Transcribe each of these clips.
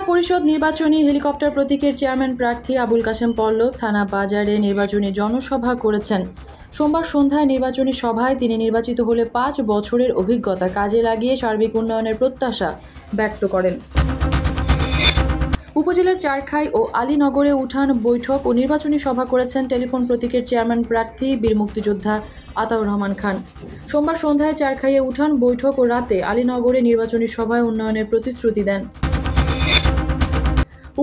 পরিষদ নির্বাচনী হেলিকপ্টার প্রতীকের চেয়ারম্যান প্রার্থী আবুল কাশেম পল্লব থানা বাজারে নির্বাচনী জনসভা করেছেন। সোমবার সন্ধ্যায় নির্বাচনী সভায় তিনি নির্বাচিত হলে 5 বছরের অভিজ্ঞতা কাজে লাগিয়ে সার্বিক উন্নয়নের প্রত্যাশা ব্যক্ত করেন। উপজেলার চারখাই ও আলীনগরে উঠান বৈঠক ও নির্বাচনী সভা করেছেন টেলিফোন প্রতীকের চেয়ারম্যান প্রার্থী বীর মুক্তিযোদ্ধা আতাউর রহমান খান। সোমবার সন্ধ্যায় চারখাইয়ে উঠান বৈঠক ও রাতে আলীনগরে নির্বাচনী সভায় উন্নয়নের প্রতিশ্রুতি দেন।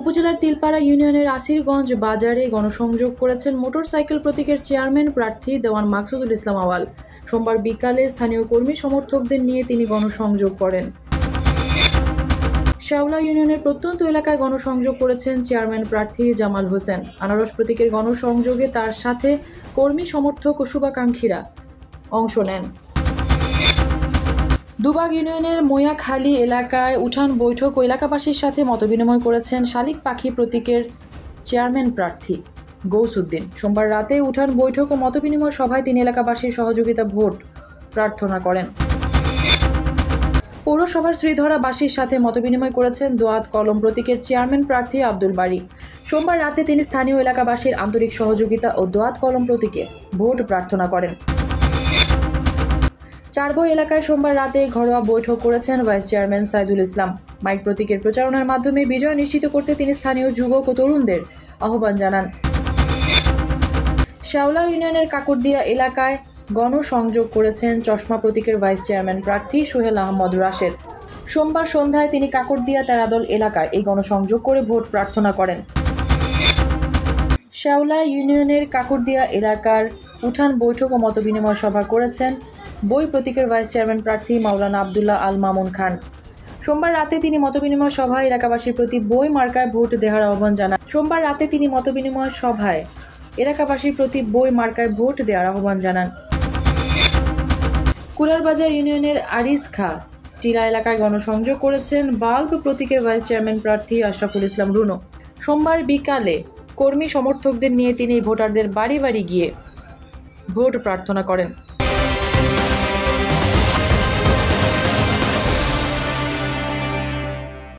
উপজেলার তিলপাড়া ইউনিয়নের আসিরগঞ্জ বাজারে গণসংযোগ করেছেন মোটরসাইকেল প্রতীকের চেয়ারম্যান প্রার্থী দেওয়ান মাকসুদুল ইসলাম আওয়াল। সোমবার বিকালে স্থানীয় কর্মী সমর্থকদের নিয়ে তিনি গণসংযোগ করেন। শেওলা ইউনিয়নের প্রত্যন্ত এলাকায় গণসংযোগ করেছেন চেয়ারম্যান প্রার্থী জামাল হোসেন। আনারস প্রতীকের গণসংযোগে তার সাথে কর্মী সমর্থক ও শুভাকাঙ্ক্ষীরা অংশ নেন। দুবাগ ইউনিয়নের ময়াখালী এলাকায় উঠান বৈঠক ও এলাকাবাসীর সাথে মতবিনিময় করেছেন শালিক পাখি প্রতীকের চেয়ারম্যান প্রার্থী গৌসুদ্দিন। সোমবার রাতে উঠান বৈঠক ও মতবিনিময় সভায় তিনি এলাকাবাসীর সহযোগিতা ভোট প্রার্থনা করেন। পৌরসভার শ্রীধরাবাসীর সাথে মতবিনিময় করেছেন দোয়াত কলম প্রতীকের চেয়ারম্যান প্রার্থী আব্দুল বারী। সোমবার রাতে তিনি স্থানীয় এলাকাবাসীর আন্তরিক সহযোগিতা ও দোয়াত কলম প্রতীকে ভোট প্রার্থনা করেন। চারবই এলাকায় সোমবার রাতে ঘরোয়া বৈঠক করেছেন vice chairman Saidul Islam. Mic প্রতীকের প্রচারণার মাধ্যমে বিজয় নিশ্চিত করতে তিনি স্থানীয় যুবক ও তরুণদের আহ্বান জানান। শেওলা ইউনিয়নের কাকরদিয়া এলাকায় গণসংযোগ করেছেন চশমা প্রতীকের ভাইস চেয়ারম্যান প্রার্থী সোহেল আহমদ রাশেদ। সোমবার সন্ধ্যায় তিনি কাকরদিয়া তেরাদল এলাকায় এই গণসংযোগ করে ভোট প্রার্থনা করেন। শেওলা ইউনিয়নের কাকরদিয়া এলাকার উঠান বৈঠক ও মতবিনিময় সভা করেছেন বই প্রতীকের ভাইস চেয়ারম্যান প্রার্থী মাওলানা আবদুল্লাহ আল মামুন খান। সোমবার রাতে তিনি মতবিনিময় সভায় এলাকাবাসীর প্রতি বই মার্কায় ভোট দেওয়ার আহ্বান জানান। কুলারবাজার ইউনিয়নের আরিস খা টিলা এলাকায় গণসংযোগ করেছেন বাল্ব প্রতীকের ভাইস চেয়ারম্যান প্রার্থী আশরাফুল ইসলাম রুনো। সোমবার বিকালে কর্মী সমর্থকদের নিয়ে তিনি ভোটারদের বাড়ি বাড়ি গিয়ে ভোট প্রার্থনা করেন।